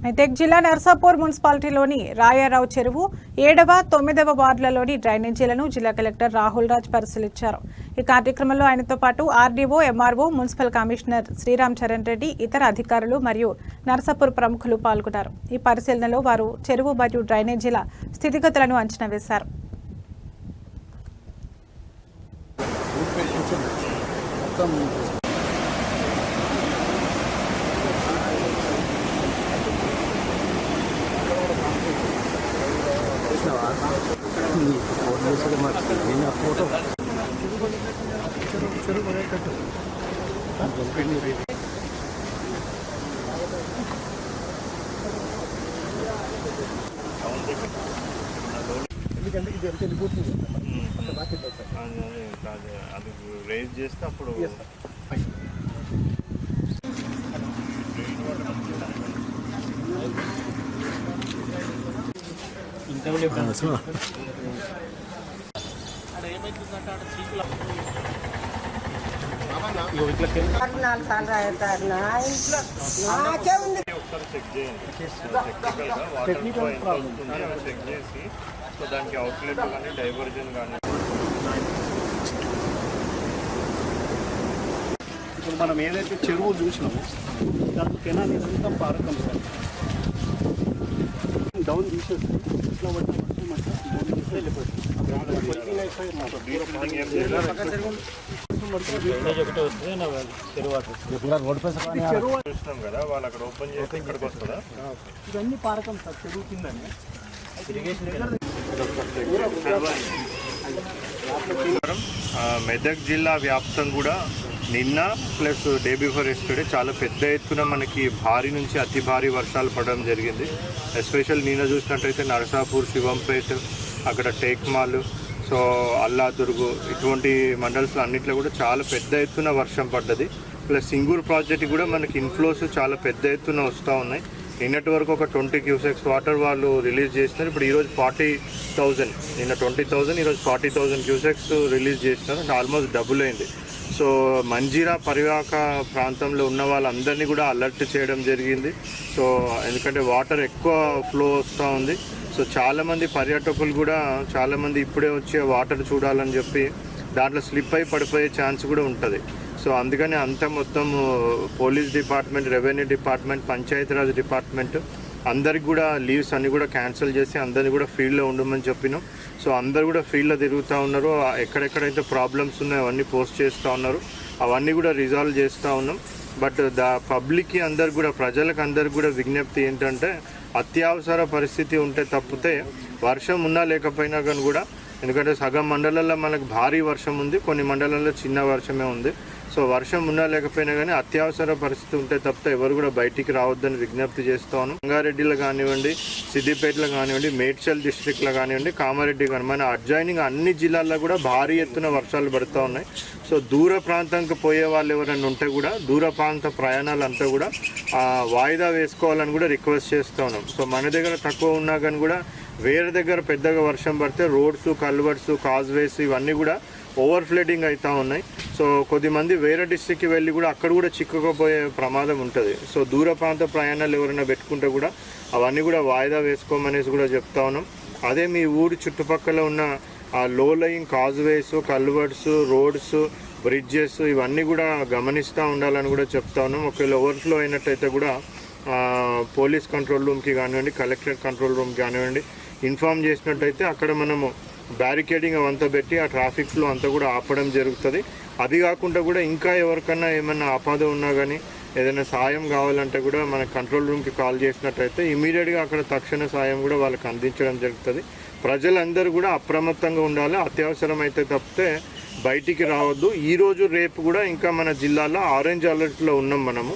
మెదక్ జిల్లా నర్సాపూర్ మున్సిపాలిటీలోని రాయారావు చెరువు 7వ, 9వ వార్డులలోని డ్రైనేజీలను జిల్లా కలెక్టర్ రాహుల్ రాజ్ పరిశీలించారు. ఈ కార్యక్రమంలో ఆయనతో పాటు RDO, MRO, municipal commissioner Sriram Charan Reddy, ఇతర అధికారులు మరియు నర్సాపూర్ ప్రముఖులు పాల్గొన్నారు. ఈ పరిశీలనలో వారు చెరువు మరియు డ్రైనేజీల స్థితిగతులను అంచనా వేశారు. फोटो అది రేజ్ చేస్తే అప్పుడు చెక్ చేసి సో దానికి అవుట్లెట్ కానీ డైవర్జన్ కానీ ఇప్పుడు మనం ఏదైతే చెరువు చూసినామో దానికి కెనాల్ ఇదంతా పారకం సార్ డౌన్ తీసేస్తే ఇట్లా పట్టిన చూస్తున్నాం కదా, వాళ్ళు అక్కడ ఓపెన్ చేస్తే ఇక్కడికి వస్తుందా? ఇవన్నీ పారకం సార్ చెరువు కిందని. మెదక్ జిల్లా వ్యాప్తం కూడా నిన్న ప్లస్ డే బిఫోర్ ఎస్టర్డే చాలా పెద్ద ఎత్తున మనకి భారీ నుంచి అతి భారీ వర్షాలు పడడం జరిగింది. ఎస్పెషల్ నిన్న చూసినట్టయితే నరసాపూర్, శివంపేట్, అక్కడ టేక్మాల్, సో అల్లాదుర్గు ఇటువంటి మండల్స్లో అన్నింటిలో కూడా చాలా పెద్ద ఎత్తున వర్షం పడ్డది. ప్లస్ సింగూర్ ప్రాజెక్ట్ కూడా మనకి ఇన్ఫ్లోస్ చాలా పెద్ద ఎత్తున వస్తూ ఉన్నాయి. నిన్నటి వరకు ఒక 20 క్యూసెక్స్ వాటర్ వాళ్ళు రిలీజ్ చేసినారు. ఇప్పుడు ఈరోజు 40,000, నిన్న 20,000, ఈరోజు 40,000 క్యూసెక్స్ రిలీజ్ చేసినారు. అంటే ఆల్మోస్ట్ డబుల్ అయింది. సో మంజీరా పరివాహక ప్రాంతంలో ఉన్న వాళ్ళందరినీ కూడా అలర్ట్ చేయడం జరిగింది. సో ఎందుకంటే వాటర్ ఎక్కువ ఫ్లో వస్తూ ఉంది. సో చాలామంది పర్యాటకులు కూడా చాలామంది ఇప్పుడే వచ్చే వాటర్ చూడాలని చెప్పి దాంట్లో స్లిప్ అయి పడిపోయే ఛాన్స్ కూడా ఉంటుంది. సో అందుకని అంతా మొత్తం police department, revenue department, Panchayati Raj department అందరికి కూడా లీవ్స్ అన్నీ కూడా క్యాన్సిల్ చేసి అందరినీ కూడా ఫీల్డ్లో ఉండమని చెప్పినాం. సో అందరు కూడా ఫీల్డ్లో తిరుగుతూ ఉన్నారు. ఎక్కడెక్కడైతే ప్రాబ్లమ్స్ ఉన్నాయో అవన్నీ పోస్ట్ చేస్తూ ఉన్నారు. అవన్నీ కూడా రిజాల్వ్ చేస్తూ ఉన్నాం. బట్ పబ్లిక్కి అందరికి కూడా, ప్రజలకు అందరికి కూడా విజ్ఞప్తి ఏంటంటే అత్యవసర పరిస్థితి ఉంటే తప్పితే వర్షం ఉన్నా లేకపోయినా కానీ కూడా, ఎందుకంటే సగం మండలాల్లో మనకు భారీ వర్షం ఉంది, కొన్ని మండలాల్లో చిన్న వర్షమే ఉంది. సో వర్షం ఉన్నా లేకపోయినా కానీ అత్యవసర పరిస్థితి ఉంటే తప్పితే ఎవరు కూడా బయటికి రావద్దని విజ్ఞప్తి చేస్తాను. రంగారెడ్డిలో కానివ్వండి, సిద్దిపేటలో కానివ్వండి, మేడ్చల్ డిస్ట్రిక్ట్లో కానివ్వండి, కామారెడ్డి కానీ మన అడ్జాయినింగ్ అన్ని జిల్లాల్లో కూడా భారీ ఎత్తున వర్షాలు పడుతూ ఉన్నాయి. సో దూర ప్రాంతానికి పోయే వాళ్ళు ఎవరైనా ఉంటే కూడా దూర ప్రాంత ప్రయాణాలంతా కూడా వాయిదా వేసుకోవాలని కూడా రిక్వెస్ట్ చేస్తూ ఉన్నాం. సో మన దగ్గర తక్కువ ఉన్నా కానీ కూడా వేరే దగ్గర పెద్దగా వర్షం పడితే రోడ్స్, కల్వర్ట్స్, కాజ్వేస్ ఇవన్నీ కూడా ఓవర్ ఫ్లడింగ్ అవుతూ ఉన్నాయి. సో కొద్దిమంది వేరే డిస్ట్రిక్ట్కి వెళ్ళి కూడా అక్కడ కూడా చిక్కుకుపోయే ప్రమాదం ఉంటుంది. సో దూర ప్రాంత ప్రయాణాలు ఎవరైనా పెట్టుకుంటే కూడా అవన్నీ కూడా వాయిదా వేసుకోమనేసి కూడా చెప్తా ఉన్నాం. అదే మీ ఊరి చుట్టుపక్కల ఉన్న ఆ లో lying causeways, culverts, roads, bridges ఇవన్నీ కూడా గమనిస్తూ ఉండాలని కూడా చెప్తా ఉన్నాం. ఒకవేళ ఓవర్ఫ్లో అయినట్టయితే కూడా పోలీస్ కంట్రోల్ రూమ్కి కానివ్వండి, కలెక్టరేట్ కంట్రోల్ రూమ్కి కానివ్వండి ఇన్ఫామ్ చేసినట్టయితే అక్కడ మనము బ్యారికేడింగ్ అవంతా పెట్టి ఆ ట్రాఫిక్ ఫ్లో అంతా కూడా ఆపడం జరుగుతుంది. అది కాకుండా కూడా ఇంకా ఎవరికన్నా ఏమైనా ఆపద ఉన్నా కానీ ఏదైనా సాయం కావాలంటే కూడా మన కంట్రోల్ రూమ్కి కాల్ చేసినట్టయితే ఇమీడియట్గా అక్కడ తక్షణ సాయం కూడా వాళ్ళకి అందించడం జరుగుతుంది. ప్రజలందరూ కూడా అప్రమత్తంగా ఉండాలి. అత్యవసరం అయితే తప్పితే బయటికి రావద్దు. ఈరోజు రేపు కూడా ఇంకా మన జిల్లాలో ఆరెంజ్ అలర్ట్లో ఉన్నాం మనము.